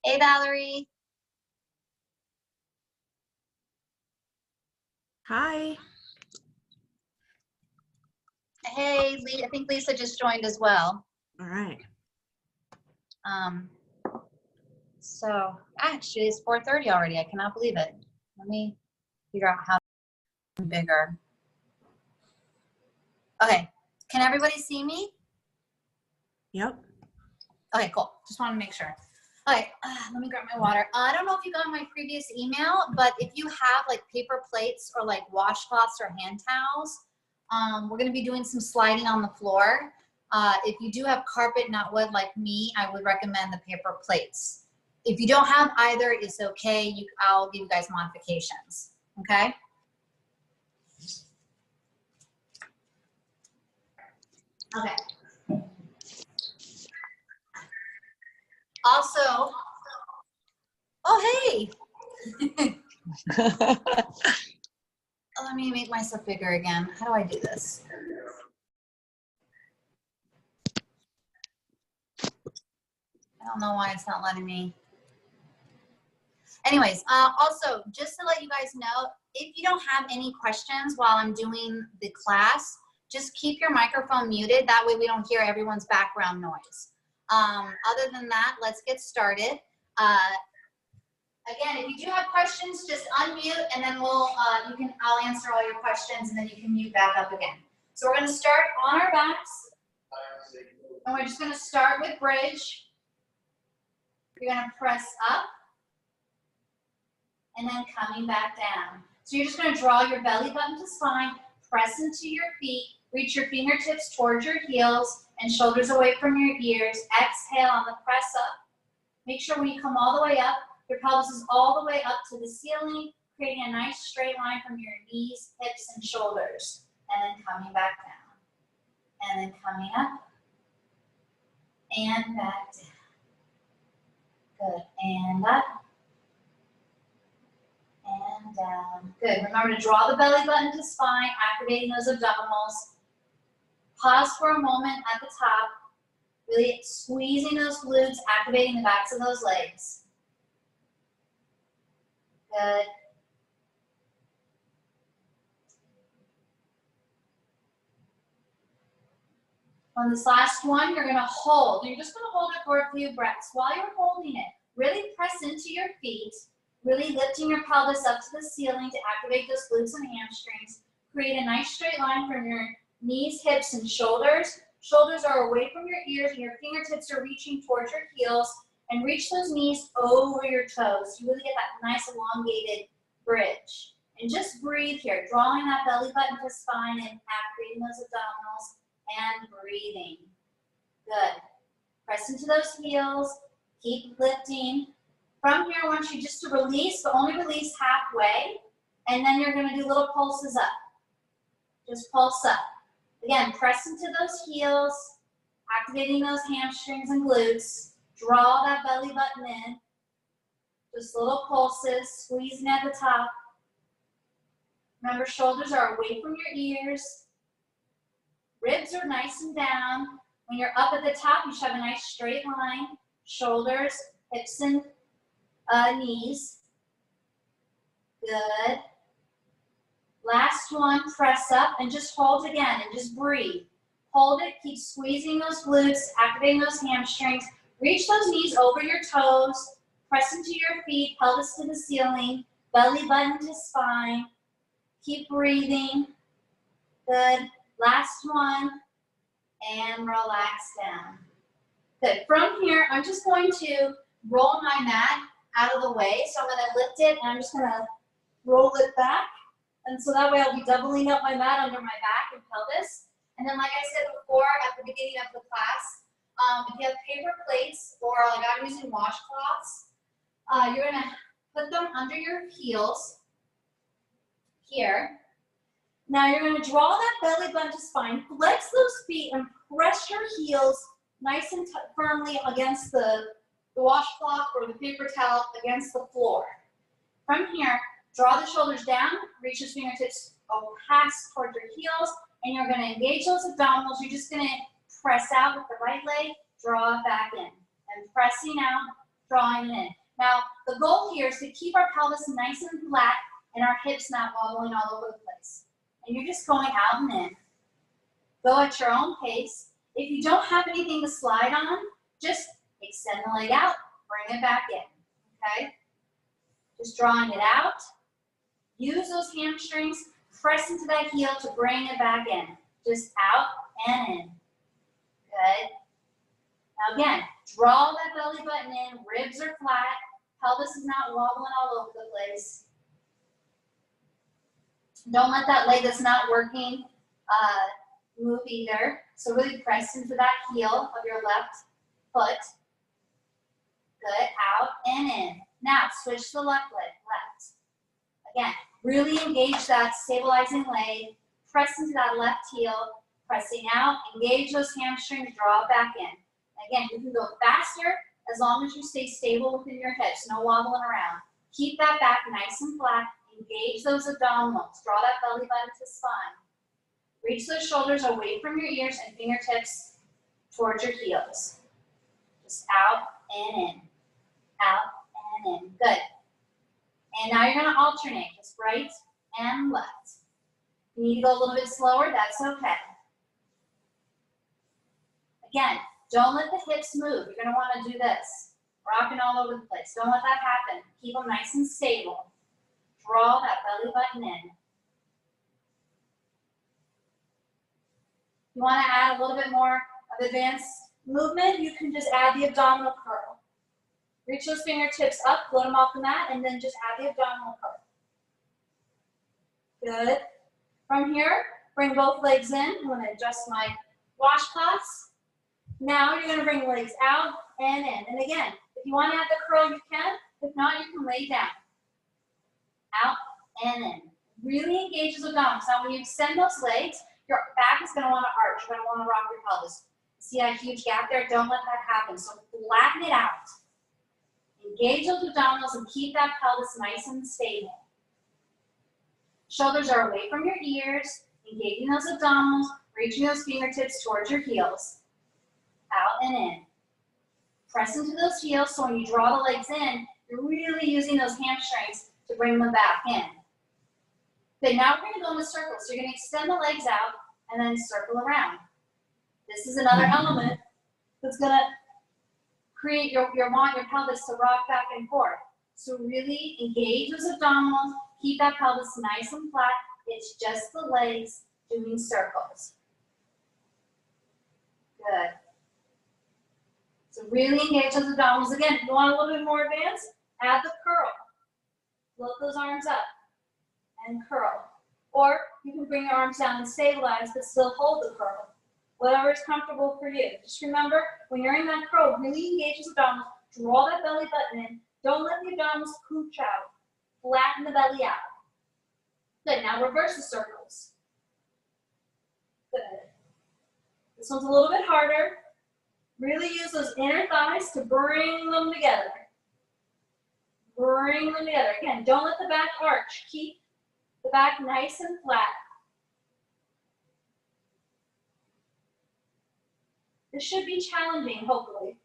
Hey, Valerie. Hi. Hey, I think Lisa just joined as well. All right. So actually it's 4:30 already. I cannot believe it. Let me figure out how to be bigger. Okay, can everybody see me? Yep. Okay, cool. Just want to make sure. Okay, let me grab my water. I don't know if you got my previous email, but if you have like paper plates or like washcloths or hand towels, we're going to be doing some sliding on the floor. If you do have carpet, not wood like me, I would recommend the paper plates. If you don't have either, it's okay. I'll give you guys modifications, okay? Okay. Also, oh, hey. Let me make myself bigger again. How do I do this? I don't know why it's not letting me. Anyways, also, just to let you guys know, if you don't have any questions while I'm doing the class, just keep your microphone muted. That way we don't hear everyone's background noise. Other than that, let's get started. Again, if you do have questions, just unmute and then I'll answer all your questions and then you can mute back up again. So we're gonna start on our backs and we're just gonna start with bridge. You're gonna press up and then coming back down. So you're just gonna draw your belly button to spine, press into your feet, reach your fingertips towards your heels and shoulders away from your ears. Exhale on the press up. Make sure when you come all the way up, your pelvis is all the way up to the ceiling, creating a nice straight line from your knees, hips, and shoulders. And then coming back down. And then coming up. And back down. Good. And up. And down. Good. Remember to draw the belly button to spine, activating those abdominals. Pause for a moment at the top. Really squeezing those glutes, activating the backs of those legs. Good. On this last one, you're gonna hold. You're just gonna hold it for a few breaths. While you're holding it, really press into your feet, really lifting your pelvis up to the ceiling to activate those glutes and hamstrings. Create a nice straight line from your knees, hips, and shoulders. Shoulders are away from your ears and your fingertips are reaching towards your heels. And reach those knees over your toes. You really get that nice elongated bridge. And just breathe here, drawing that belly button to spine and activating those abdominals and breathing. Good. Press into those heels. Keep lifting. From here, I want you just to release, but only release halfway. And then you're going to do little pulses up. Just pulse up. Again, press into those heels, activating those hamstrings and glutes. Draw that belly button in. Just little pulses, squeezing at the top. Remember, shoulders are away from your ears. Ribs are nice and down. When you're up at the top, you should have a nice straight line. Shoulders, hips, and knees. Good. Last one, press up and just hold again and just breathe. Hold it, keep squeezing those glutes, activating those hamstrings. Reach those knees over your toes. Press into your feet, pelvis to the ceiling, belly button to spine. Keep breathing. Good. Last one. And relax down. Good. From here, I'm just going to roll my mat out of the way. So I'm going to lift it and I'm just going to roll it back. And so that way I'll be doubling up my mat under my back and pelvis. And then like I said before at the beginning of the class, if you have paper plates or like I'm using washcloths, you're going to put them under your heels here. Now you're going to draw that belly button to spine, flex those feet and press your heels nice and firmly against the washcloth or the paper towel against the floor. From here, draw the shoulders down, reach those fingertips past towards your heels, and you're going to engage those abdominals. You're just going to press out with the right leg, draw it back in, and pressing out. drawing it in. Now, the goal here is to keep our pelvis nice and flat and our hips not wobbling all over the place. And you're just going out and in. Go at your own pace. If you don't have anything to slide on, just extend the leg out, bring it back in, okay? Just drawing it out. Use those hamstrings, press into that heel to bring it back in. Just out and in. Good. Now again, draw that belly button in, ribs are flat, pelvis is not wobbling all over the place. Don't let that leg that's not working move either. So really press into that heel of your left foot. Good, out and in. Now switch to the left leg, left. Again, really engage that stabilizing leg, press into that left heel, pressing out, engage those hamstrings, draw it back in. Again, you can go faster as long as you stay stable within your hips, no wobbling around. Keep that back nice and flat, engage those abdominals, draw that belly button to spine. Reach those shoulders away from your ears and fingertips towards your heels. Just out and in, out and in, good. And now you're gonna alternate, just right and left. If you need to go a little bit slower, that's okay. Again, don't let the hips move. You're gonna wanna do this. Rocking all over the place. Don't let that happen. Keep them nice and stable. Draw that belly button in. You wanna add a little bit more of advanced movement, you can just add the abdominal curl. Reach those fingertips up, float them off the mat, and then just add the abdominal curl. Good. From here, bring both legs in. I'm gonna adjust my washcloths. Now you're gonna bring legs out and in. And again, if you wanna add the curl, you can. If not, you can lay down. Out and in. Really engage those abdominals. Now when you extend those legs, your back is gonna wanna arch. You're gonna wanna rock your pelvis. See that huge gap there? Don't let that happen. So flatten it out. Engage those abdominals and keep that pelvis nice and stable. Shoulders are away from your ears, engaging those abdominals, reaching those fingertips towards your heels. Out and in. Press into those heels so when you draw the legs in, you're really using those hamstrings to bring them back in. Okay, now we're gonna go into circles. So you're gonna extend the legs out and then circle around. This is another element that's gonna create your pelvis to rock back and forth. So really engage those abdominals, keep that pelvis nice and flat. It's just the legs doing circles. Good. So really engage those abdominals. Again, if you want a little bit more advanced, add the curl. Float those arms up and curl. Or you can bring your arms down and stabilize, but still hold the curl. Whatever is comfortable for you. Just remember, when you're in that curl, really engage those abdominals, draw that belly button in. Don't let the abdominals pooch out. Flatten the belly out. Good, now reverse the circles. Good. This one's a little bit harder. Really use those inner thighs to bring them together. Bring them together. Again, don't let the back arch. Keep the back nice and flat. This should be challenging, hopefully.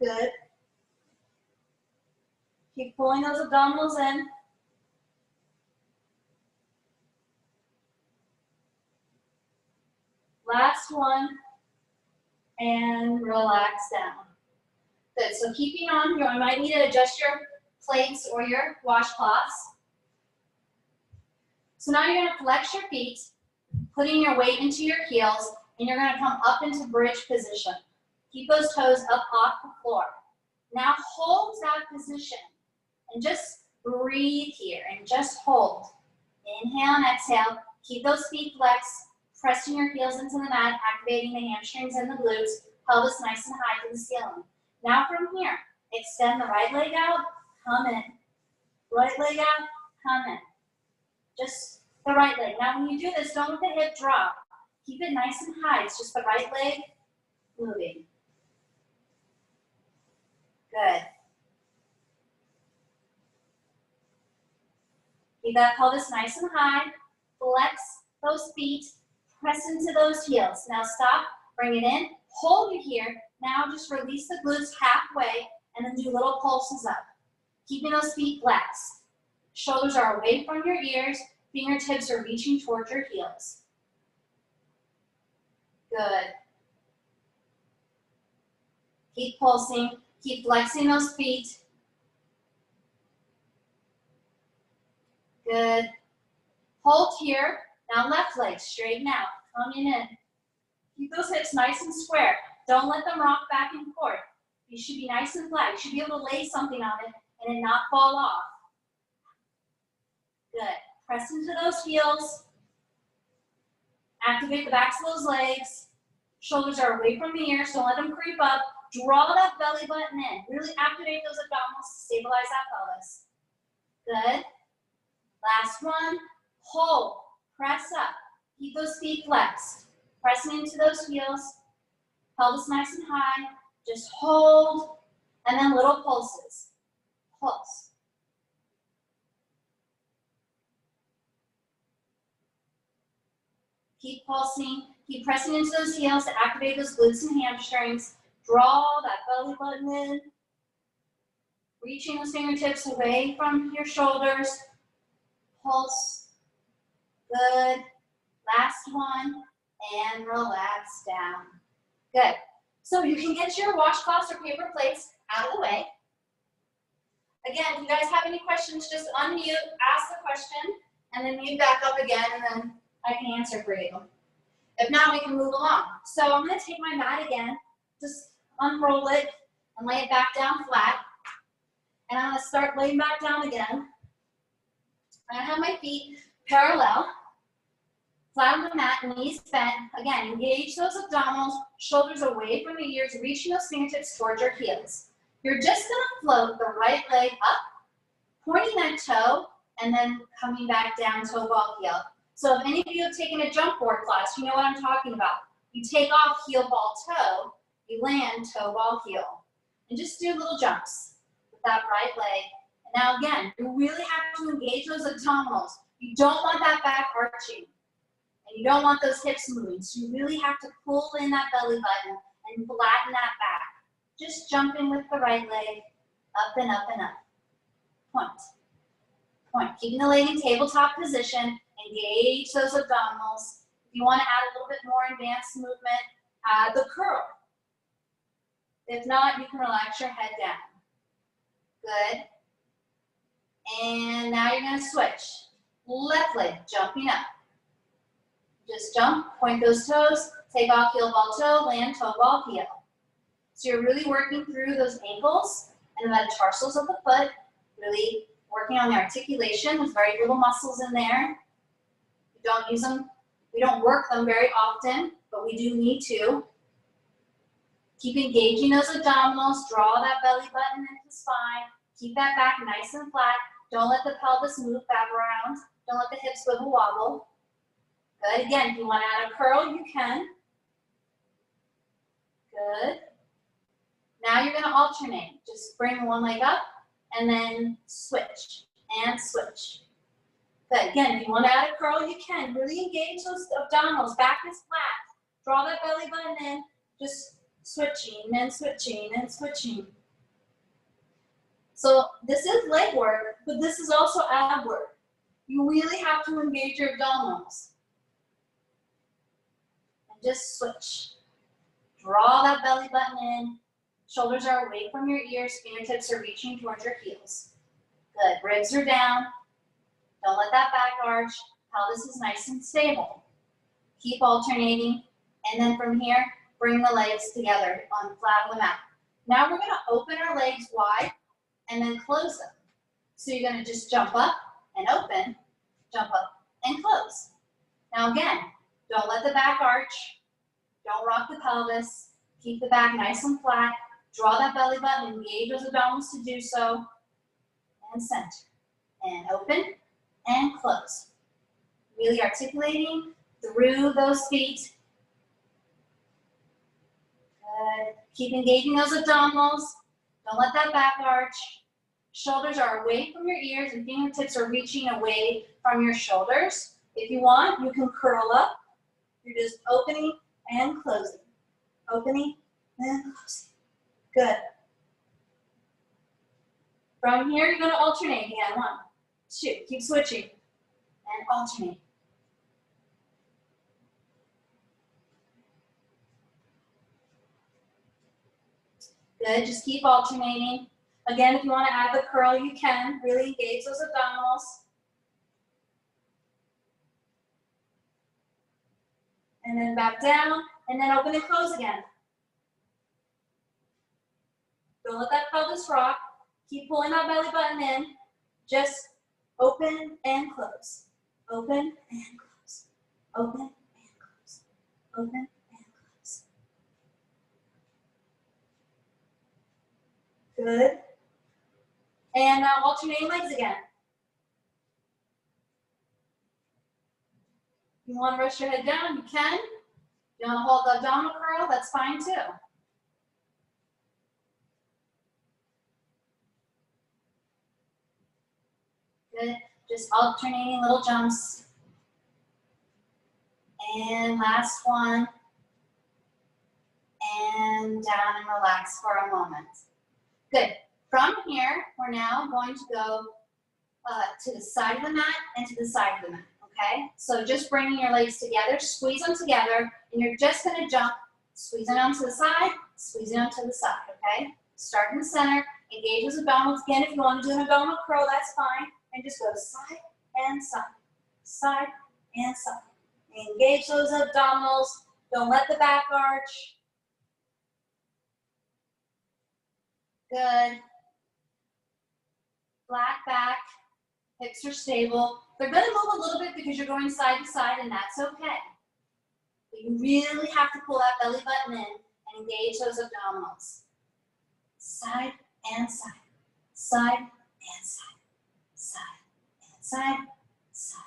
Good. Keep pulling those abdominals in. Last one. And relax down. Good, so keeping on here, I might need to adjust your plates or your washcloths. So now you're gonna flex your feet, putting your weight into your heels, and you're gonna come up into bridge position. Keep those toes up off the floor. Now hold that position and just breathe here and just hold. Inhale and exhale. Keep those feet flexed, pressing your heels into the mat, activating the hamstrings and the glutes, pelvis nice and high to the ceiling. Now from here, extend the right leg out, come in. Right leg out, come in. Just the right leg. Now when you do this, don't let the hip drop. Keep it nice and high. It's just the right leg moving. Good. Keep that pelvis nice and high. Flex those feet. Press into those heels. Now stop. Bring it in. Hold it here. Now just release the glutes halfway and then do little pulses up. Keeping those feet flexed. Shoulders are away from your ears. Fingertips are reaching towards your heels. Good. Keep pulsing. Keep flexing those feet. Good. Hold here. Now left leg, straighten out. Coming in. Keep those hips nice and square. Don't let them rock back and forth. You should be nice and flat. You should be able to lay something on it and it not fall off. Good. Press into those heels. Activate the backs of those legs. Shoulders are away from the ears. Don't let them creep up. Draw that belly button in. Really activate those abdominals to stabilize that pelvis. Good. Last one. Hold. Press up. Keep those feet flexed. Pressing into those heels. Pelvis nice and high. Just hold. And then little pulses. Pulse. Keep pulsing. Keep pressing into those heels to activate those glutes and hamstrings. Draw that belly button in. Reaching those fingertips away from your shoulders. Pulse. Good. Last one. And relax down. Good. So you can get your washcloths or paper plates out of the way. Again, if you guys have any questions, just unmute, ask the question, and then mute back up again, and then I can answer for you. If not, we can move along. So I'm going to take my mat again, just unroll it and lay it back down flat. And I'm going to start laying back down again. I have my feet parallel, flat on the mat, knees bent. Again, engage those abdominals, shoulders away from the ears, reaching those fingertips towards your heels. You're just going to float the right leg up, pointing that toe, and then coming back down, toe ball heel. So if any of you have taken a jump board class, you know what I'm talking about. You take off heel ball toe, you land toe ball heel. And just do little jumps with that right leg. And now again, you really have to engage those abdominals. You don't want that back arching. And you don't want those hips moving. So you really have to pull in that belly button and flatten that back. Just jump in with the right leg, up and up and up. Point. Point. Keeping the leg in tabletop position. Engage those abdominals. If you want to add a little bit more advanced movement, add the curl. If not, you can relax your head down. Good. And now you're going to switch. Left leg, jumping up. Just jump, point those toes, take off heel ball toe, land toe ball heel. So you're really working through those ankles and the metatarsals of the foot, really working on the articulation. There's very little muscles in there. We don't use them, we don't work them very often, but we do need to. Keep engaging those abdominals, draw that belly button into the spine, keep that back nice and flat. Don't let the pelvis move back around. Don't let the hips wiggle wobble. Good. Again, if you want to add a curl, you can. Good. Now you're going to alternate. Just bring one leg up and then switch and switch. Good. Again, if you want to add a curl, you can. Really engage those abdominals. Back is flat. Draw that belly button in. Just switching and switching and switching. So this is leg work, but this is also ab work. You really have to engage your abdominals. And just switch. Draw that belly button in. Shoulders are away from your ears. Fingertips are reaching towards your heels. Good. Ribs are down. Don't let that back arch. Pelvis is nice and stable. Keep alternating. And then from here, bring the legs together on the flat of the mat. Now we're going to open our legs wide and then close them. So you're going to just jump up and open, jump up and close. Now again, don't let the back arch. Don't rock the pelvis. Keep the back nice and flat. Draw that belly button, engage those abdominals to do so. And center. And open and close. Really articulating through those feet. Good. Keep engaging those abdominals. Don't let that back arch. Shoulders are away from your ears and fingertips are reaching away from your shoulders. If you want, you can curl up. You're just opening and closing. Opening and closing. Good. From here, you're going to alternate again. 1, 2. Keep switching and alternate. Good. Just keep alternating. Again, if you want to add the curl, you can. Really engage those abdominals. And then back down, and then open and close again. Don't let that pelvis rock. Keep pulling that belly button in. Just open and close. Open and close. Open and close. Open and close. Good. And now alternating legs again. If you want to rest your head down, you can. If you want to hold the abdominal curl, that's fine too. Good. Just alternating little jumps. And last one. And down and relax for a moment. Good. From here, we're now going to go to the side of the mat and to the side of the mat, okay? So just bringing your legs together, squeeze them together, and you're just gonna jump, squeezing them to the side, squeezing them to the side, okay? Start in the center, engage those abdominals. Again, if you want to do an abdominal curl, that's fine. And just go side and side, side and side. Engage those abdominals. Don't let the back arch. Good. Flat back, hips are stable. They're gonna move a little bit because you're going side to side, and that's okay. But you really have to pull that belly button in and engage those abdominals. Side and side, side and side, side and side, side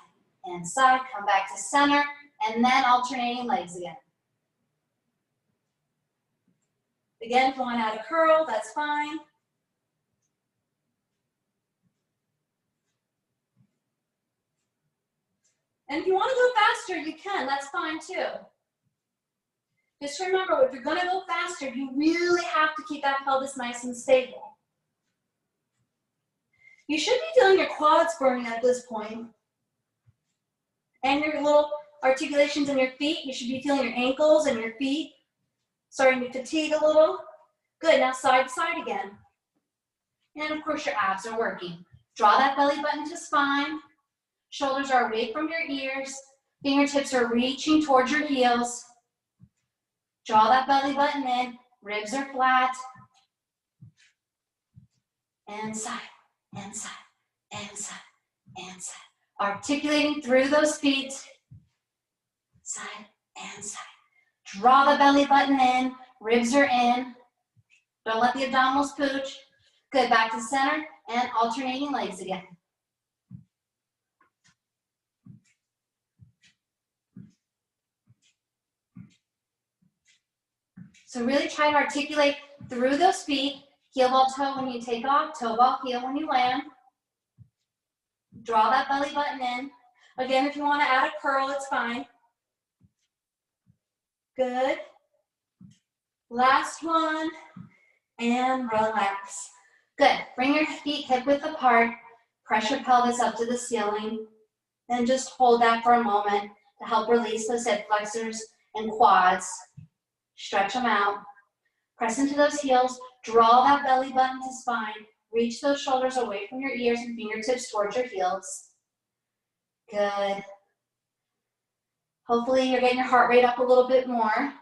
and side. Come back to center, and then alternating legs again. Again, if you want to add a curl, that's fine. And if you want to go faster, you can. That's fine too. Just remember, if you're going to go faster, you really have to keep that pelvis nice and stable. You should be feeling your quads burning at this point. And your little articulations in your feet. You should be feeling your ankles and your feet starting to fatigue a little. Good. Now side to side again. And of course, your abs are working. Draw that belly button to spine. Shoulders are away from your ears. Fingertips are reaching towards your heels. Draw that belly button in. Ribs are flat. And side, and side, and side, and side. Articulating through those feet. Side and side. Draw the belly button in. Ribs are in. Don't let the abdominals pooch. Good. Back to center and alternating legs again. So really try to articulate through those feet. Heel ball toe when you take off, toe ball heel when you land. Draw that belly button in. Again, if you want to add a curl, it's fine. Good. Last one. And relax. Good. Bring your feet hip width apart. Press your pelvis up to the ceiling. And just hold that for a moment to help release those hip flexors and quads. Stretch them out. Press into those heels. Draw that belly button to spine. Reach those shoulders away from your ears and fingertips towards your heels. Good. Hopefully you're getting your heart rate up a little bit more.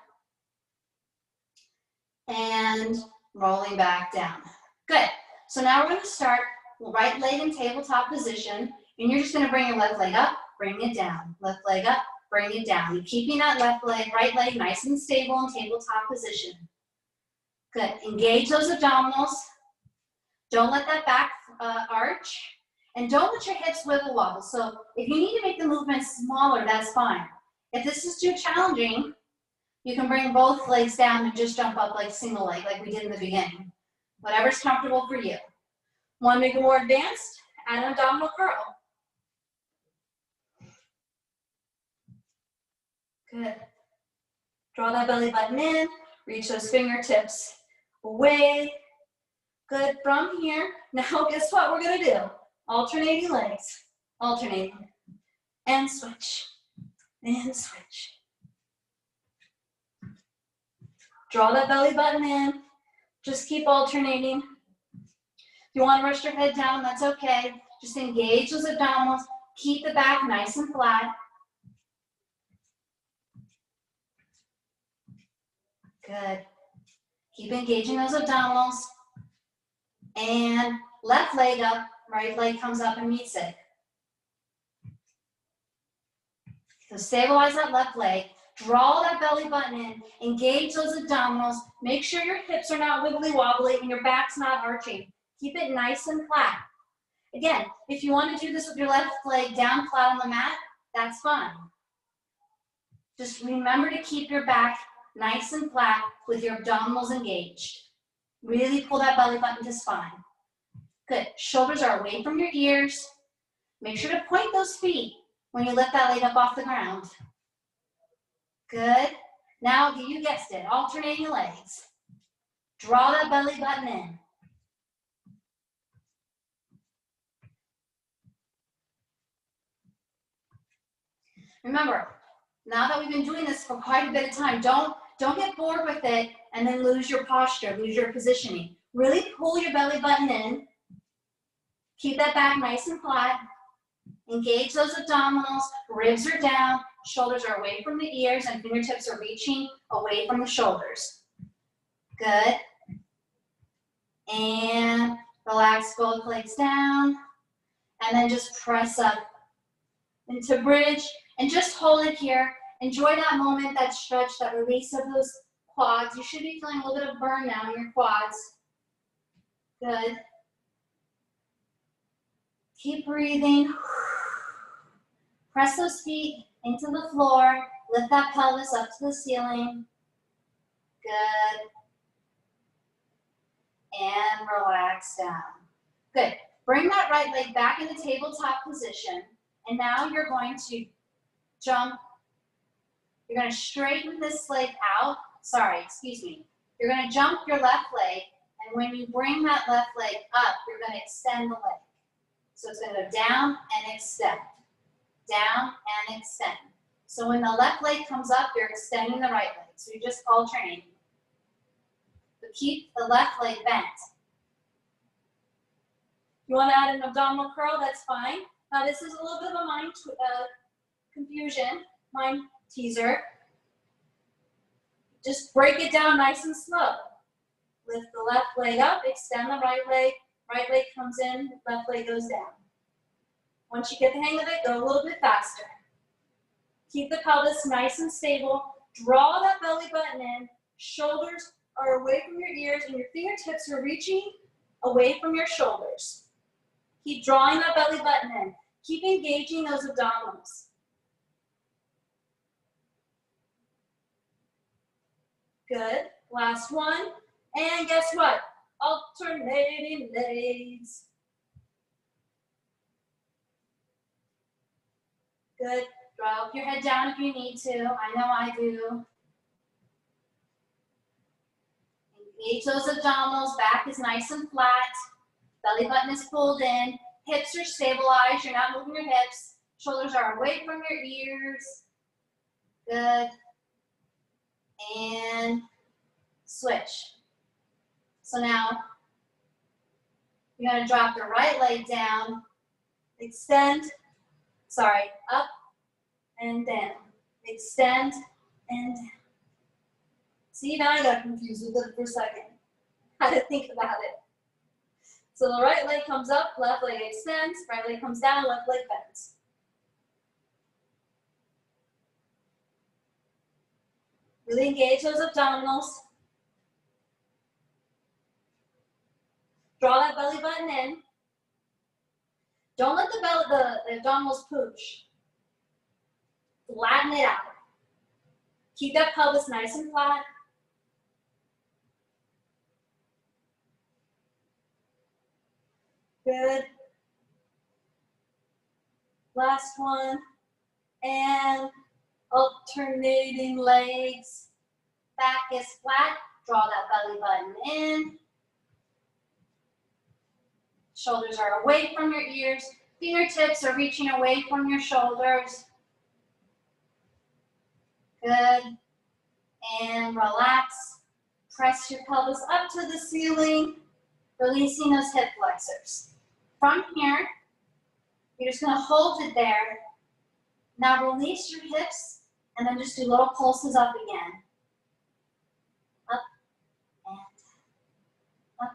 And rolling back down. Good. So now we're going to start right leg in tabletop position. And you're just going to bring your left leg up, bring it down. Left leg up, bring it down. You're keeping that left leg, right leg nice and stable in tabletop position. Good. Engage those abdominals. Don't let that back arch. And don't let your hips wiggle wobble. So if you need to make the movement smaller, that's fine. If this is too challenging, you can bring both legs down and just jump up like single leg, like we did in the beginning. Whatever's comfortable for you. Want to make it more advanced? Add an abdominal curl. Good. Draw that belly button in. Reach those fingertips away. Good, from here. Now guess what we're gonna do? Alternating legs, alternating. And switch, and switch. Draw that belly button in. Just keep alternating. If you want to rush your head down, that's okay. Just engage those abdominals. Keep the back nice and flat. Good. Keep engaging those abdominals. And left leg up, right leg comes up and meets it. So stabilize that left leg. Draw that belly button in. Engage those abdominals. Make sure your hips are not wiggly wobbly and your back's not arching. Keep it nice and flat. Again, if you want to do this with your left leg down flat on the mat, that's fine. Just remember to keep your back nice and flat with your abdominals engaged. Really pull that belly button to spine. Good. Shoulders are away from your ears. Make sure to point those feet when you lift that leg up off the ground. Good. Now, you guessed it, alternating legs. Draw that belly button in. Remember, now that we've been doing this for quite a bit of time, don't get bored with it and then lose your posture, lose your positioning. Really pull your belly button in. Keep that back nice and flat. Engage those abdominals, ribs are down, shoulders are away from the ears, and fingertips are reaching away from the shoulders. Good. And relax both legs down. And then just press up into bridge. And just hold it here. Enjoy that moment, that stretch, that release of those quads. You should be feeling a little bit of burn now in your quads. Good. Keep breathing. Press those feet into the floor. Lift that pelvis up to the ceiling. Good. And relax down. Good. Bring that right leg back in the tabletop position. And now you're going to jump. You're going to straighten this leg out. Sorry, excuse me. You're going to jump your left leg. And when you bring that left leg up, you're going to extend the leg. So it's going to go down and extend. Down and extend. So when the left leg comes up, you're extending the right leg. So you just alternate. But keep the left leg bent. You want to add an abdominal curl, that's fine. Now this is a little bit of a mind confusion, mind teaser. Just break it down nice and slow. Lift the left leg up, extend the right leg comes in, left leg goes down. Once you get the hang of it, go a little bit faster. Keep the pelvis nice and stable. Draw that belly button in. Shoulders are away from your ears and your fingertips are reaching away from your shoulders. Keep drawing that belly button in. Keep engaging those abdominals. Good. Last one. And guess what? Alternating legs. Good. Drop your head down if you need to. I know I do. Engage those abdominals. Back is nice and flat. Belly button is pulled in. Hips are stabilized. You're not moving your hips. Shoulders are away from your ears. Good. And switch. So now, you're going to drop your right leg down. Extend. Sorry, up and down. Extend and down. See, now I got confused with it for a second. Had to think about it. So the right leg comes up, left leg extends, right leg comes down, left leg bends. Really engage those abdominals. Draw that belly button in. Don't let the abdominals pooch. Flatten it out. Keep that pelvis nice and flat. Good. Last one. And alternating legs. back is flat. Draw that belly button in. Shoulders are away from your ears. Fingertips are reaching away from your shoulders. Good. And relax. Press your pelvis up to the ceiling, releasing those hip flexors. From here, you're just going to hold it there. Now release your hips, and then just do little pulses up again. Up and up.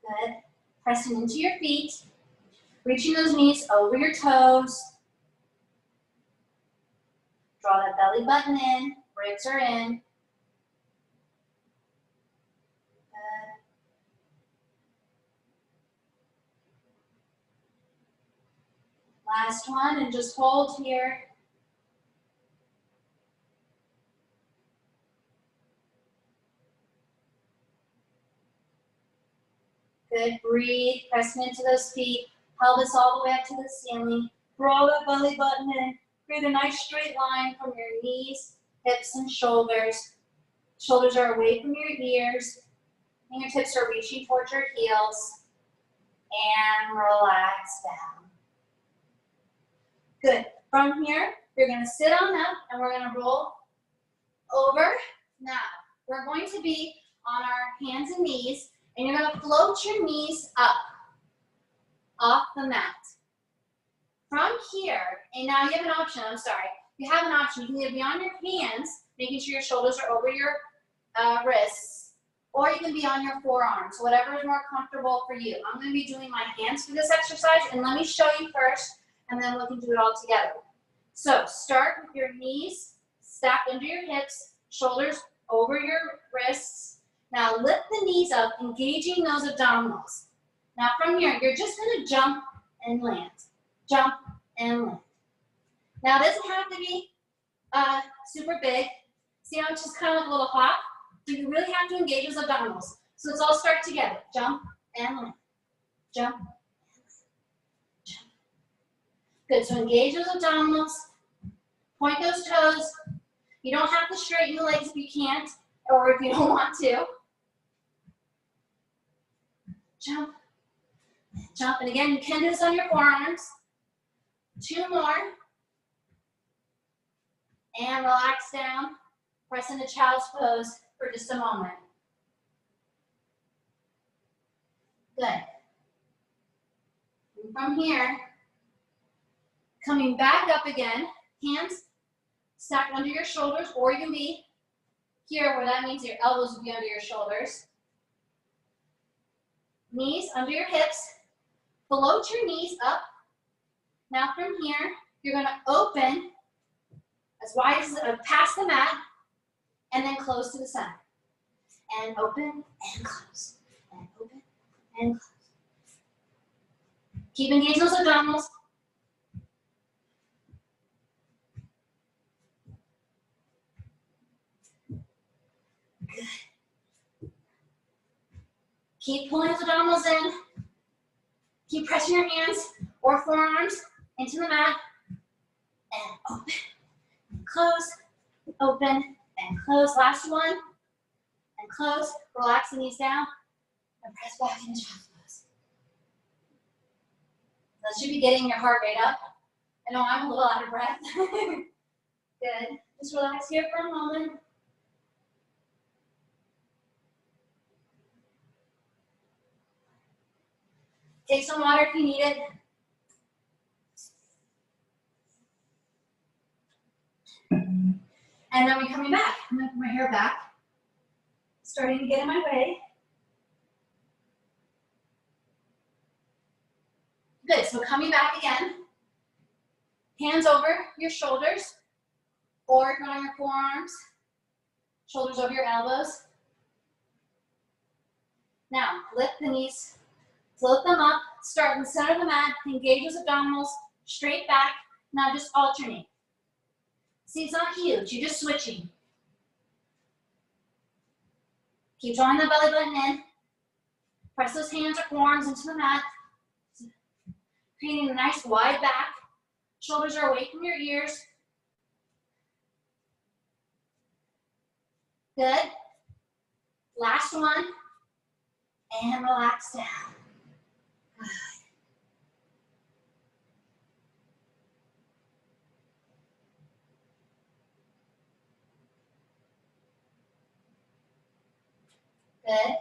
Good. Pressing into your feet, reaching those knees over your toes. Draw that belly button in, ribs are in. Good. Last one, and just hold here. Good, breathe, pressing into those feet, pelvis all the way up to the ceiling. Draw that belly button in, create a nice straight line from your knees, hips, and shoulders. Shoulders are away from your ears. Fingertips are reaching towards your heels. And relax down. Good. From here, you're going to sit on up, and we're going to roll over. Now, we're going to be on our hands and knees, and you're going to float your knees up, off the mat. From here, and now you have an option, you have an option. You can either be on your hands, making sure your shoulders are over your wrists, or you can be on your forearms, whatever is more comfortable for you. I'm going to be doing my hands for this exercise, and let me show you first, and then we can do it all together. So start with your knees stacked under your hips, shoulders over your wrists. Now lift the knees up, engaging those abdominals. Now from here, you're just going to jump and land. Jump and land. Now it doesn't have to be super big. See how it's just kind of a little hop? So you really have to engage those abdominals. So let's all start together. Jump and land. Jump and land. Jump. Good, so engage those abdominals. Point those toes. You don't have to straighten the legs if you can't, or if you don't want to. Jump. Jump, and again, you can do this on your forearms. 2 more. And relax down. Press into child's pose for just a moment. Good. And from here, coming back up again, hands stacked under your shoulders, or you can be here where that means your elbows will be under your shoulders. Knees under your hips. Float your knees up. Now from here, you're going to open as wide as past the mat, and then close to the center. And open and close. And open and close. Keep engaging those abdominals. Good. Keep pulling those abdominals in. Keep pressing your hands or forearms into the mat. And open, and close, open, and close. Last one. And close. Relax the knees down. And press back into child's pose. That should be getting your heart rate up. I know I'm a little out of breath. Good. Just relax here for a moment. Take some water if you need it. And then we're coming back. I'm going to put my hair back. Starting to get in my way. Good, so coming back again. Hands over your shoulders, or on your forearms. Shoulders over your elbows. Now, lift the knees. Float them up, start in the center of the mat, engage those abdominals, straight back. Now just alternate. See, it's not huge, you're just switching. Keep drawing the belly button in. Press those hands or forearms into the mat. Creating a nice wide back. Shoulders are away from your ears. Good. Last one. And relax down. Good.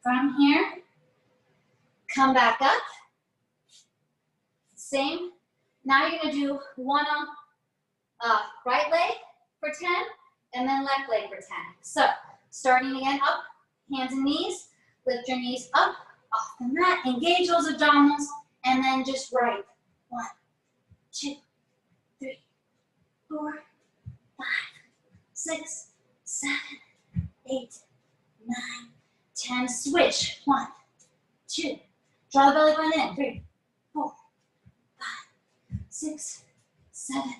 From here, come back up. Same. Now you're gonna do one on right leg for 10, and then left leg for 10. So, starting again up, hands and knees. Lift your knees up, off the mat. Engage those abdominals, and then just right. 1, 2, 3, 4, 5, 6, 7, 8, 9, 10. Switch. 1, 2. Draw the belly button in. 3, 4, 5, 6, 7,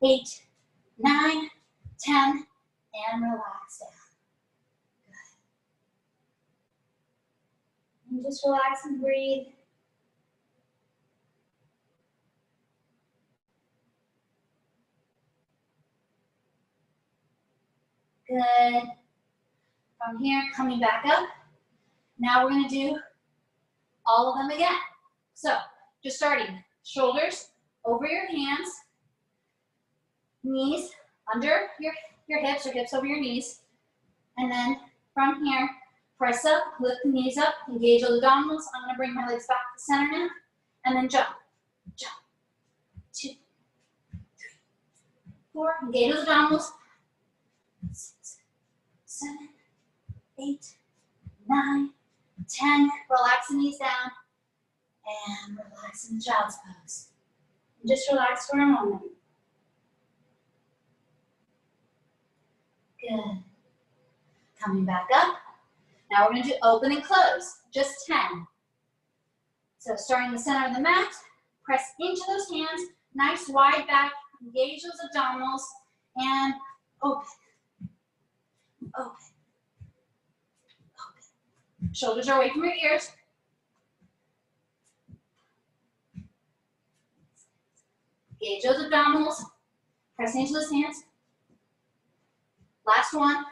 8, 9, 10, and relax down. Good. And just relax and breathe. Good. From here, coming back up. Now we're going to do all of them again. So, just starting, shoulders over your hands, knees under your hips, or hips over your knees. And then from here, press up, lift the knees up, engage those abdominals. I'm going to bring my legs back to the center now. And then jump, jump. 2, 3, 4. Engage those abdominals. 6, 7, 8, 9, 10. Relax the knees down. And relax in the child's pose. And just relax for a moment. Good. Coming back up. Now we're going to do open and close. Just 10. So starting in the center of the mat, press into those hands. Nice wide back. Engage those abdominals. And open. Open. Open. Shoulders are away from your ears. Engage those abdominals. Press into those hands. Last one.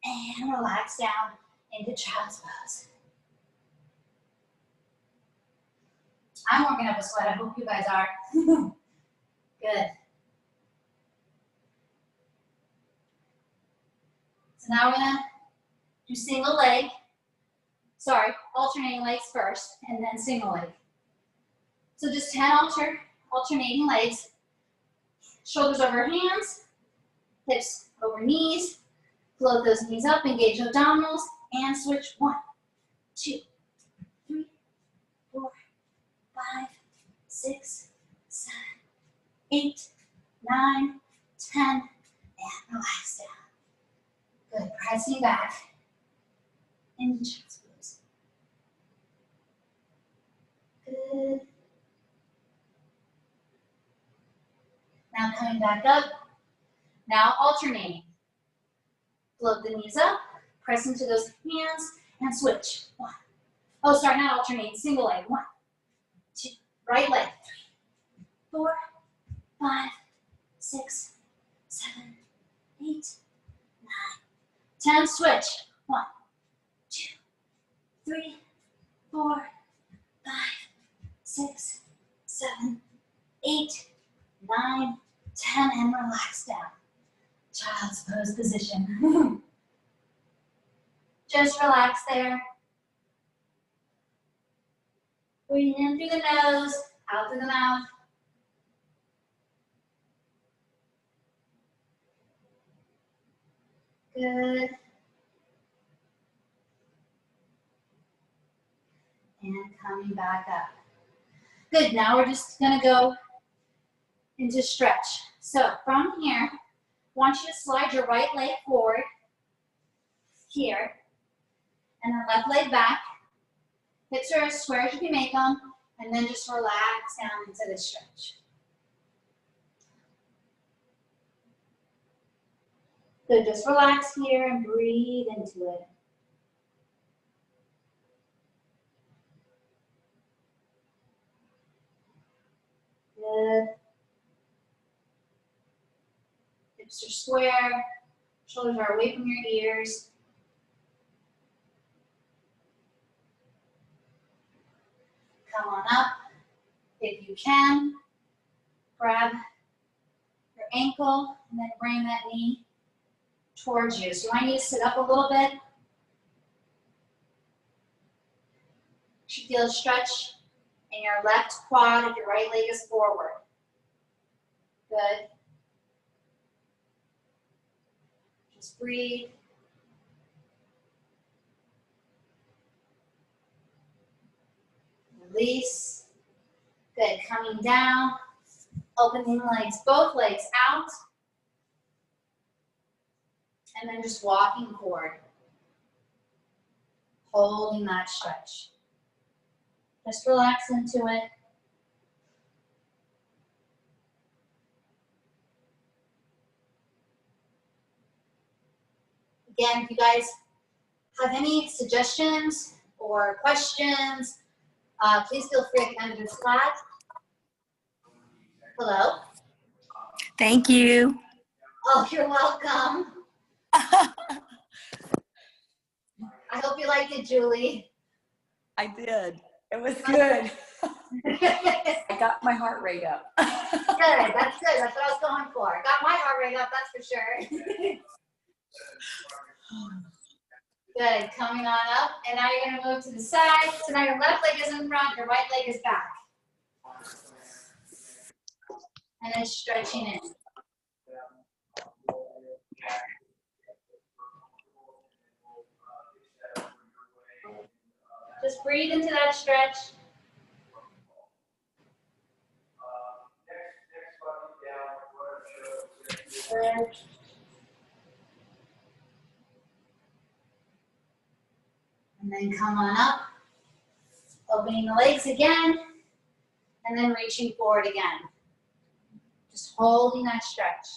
And relax down into child's pose. I'm working up a sweat. I hope you guys are. Good. So now we're going to do single leg. Sorry, alternating legs first, and then single leg. So just 10 alternating legs. Shoulders over hands, hips over knees. Float those knees up, engage abdominals, and switch. 1, 2, 3, 4, 5, 6, 7, 8, 9, 10, and relax down. Good, pressing back into child's pose. Good. Now coming back up. Now alternating. Float the knees up, press into those hands, and switch. 1. Oh, sorry, not alternating. Single leg. 1, 2. Right leg. 3, 4, 5, 6, 7, 8, 9, 10. Switch. 1, 2, 3, 4, 5, 6, 7, 8, 9, 10, and relax down. Child's pose position. Just relax there. Breathe in through the nose, out through the mouth. Good. And coming back up. Good, now we're just gonna go into stretch. So from here, I want you to slide your right leg forward here, and then left leg back. Hips are as square as you can make them, and then just relax down into the stretch. Good, just relax here and breathe into it. Good. Hips are square. Shoulders are away from your ears. Come on up. If you can, grab your ankle and then bring that knee towards you. So you might need to sit up a little bit. You should feel a stretch in your left quad if your right leg is forward. Good. Just breathe. Release. Good. Coming down. Opening legs, both legs out. And then just walking forward. Holding that stretch. Just relax into it. Again, if you guys have any suggestions or questions, please feel free at the end of this class. Hello? Thank you. Oh, you're welcome. I hope you liked it, Julie. I did. It was good. I got my heart rate up. Good, that's good. That's what I was going for. Got my heart rate up, that's for sure. Good, coming on up. And now you're gonna move to the side. So now your left leg is in front, your right leg is back. And then stretching in. Just breathe into that stretch. Good. And then come on up, opening the legs again, and then reaching forward again. Just holding that stretch.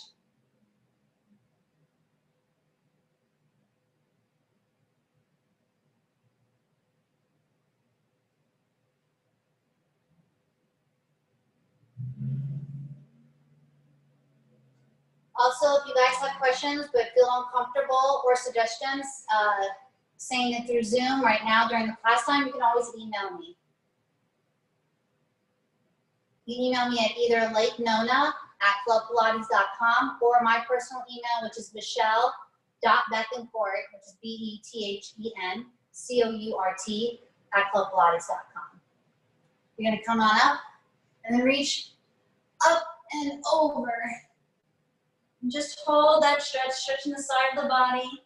Also, if you guys have questions but feel uncomfortable or suggestions, saying it through Zoom right now during the class time, you can always email me. You can email me at either lakenona@clubpilates.com or my personal email, which is michelle.bethencourt, which is BETHENCOURT You're going to come on up and then reach up and over. And just hold that stretch, stretching the side of the body.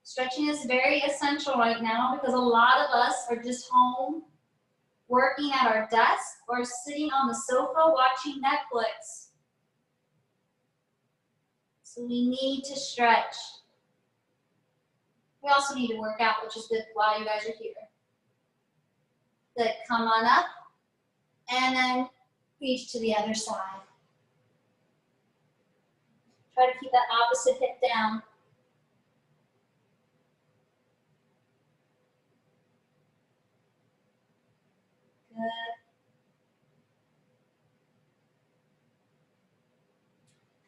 Stretching is very essential right now because a lot of us are just home working at our desk or sitting on the sofa watching Netflix. So we need to stretch. We also need to work out, which is good while you guys are here. Good, come on up and then reach to the other side. Try to keep that opposite hip down. Good.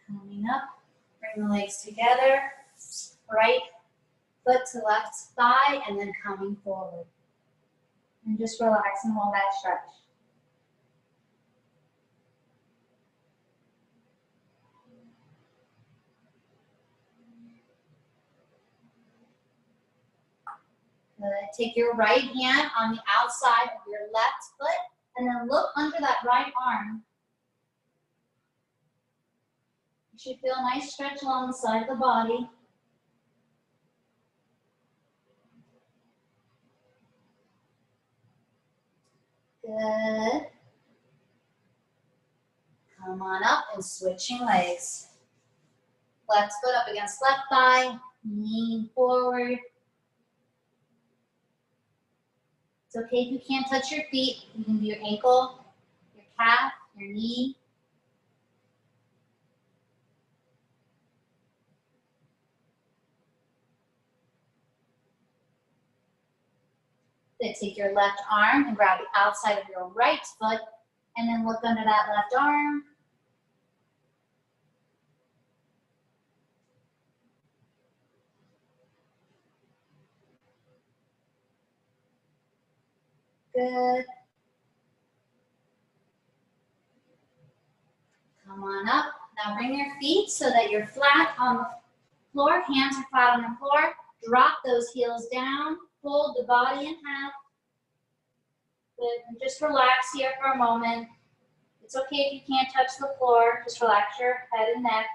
Coming up, bring the legs together, right foot to left thigh, and then coming forward. And just relax and hold that stretch. Good. Take your right hand on the outside of your left foot, and then look under that right arm. You should feel a nice stretch along the side of the body. Good. Come on up and switching legs. Left foot up against left thigh, lean forward. It's okay if you can't touch your feet. You can do your ankle, your calf, your knee. Then take your left arm and grab the outside of your right foot, and then look under that left arm. Good. Come on up. Now bring your feet so that you're flat on the floor. Hands are flat on the floor. Drop those heels down. Fold the body in half. Good. And just relax here for a moment. It's okay if you can't touch the floor. Just relax your head and neck.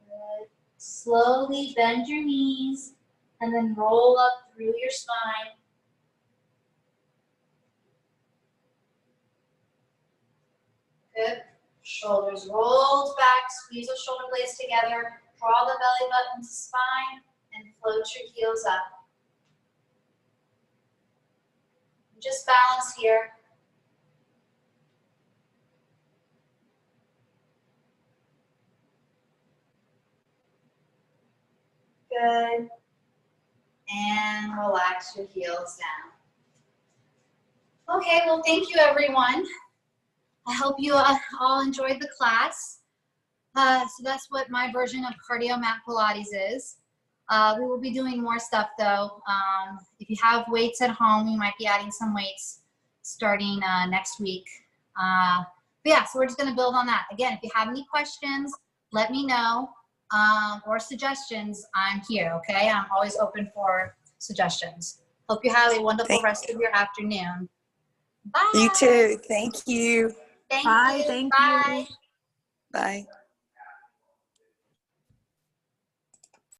Good. Slowly bend your knees and then roll up through your spine. Good. Shoulders rolled back, squeeze those shoulder blades together, draw the belly button to spine, and float your heels up. Just balance here. Good. And relax your heels down. Okay, well, thank you, everyone. I hope you all enjoyed the class. So that's what my version of cardio mat Pilates is. We will be doing more stuff though. If you have weights at home, we might be adding some weights starting next week. But yeah, so we're just gonna build on that. Again, if you have any questions, let me know, or suggestions, I'm here, okay? I'm always open for suggestions. Hope you have a wonderful rest of your afternoon. Bye. You too. Thank you. Thank Bye. you. Thank Bye. you. Bye.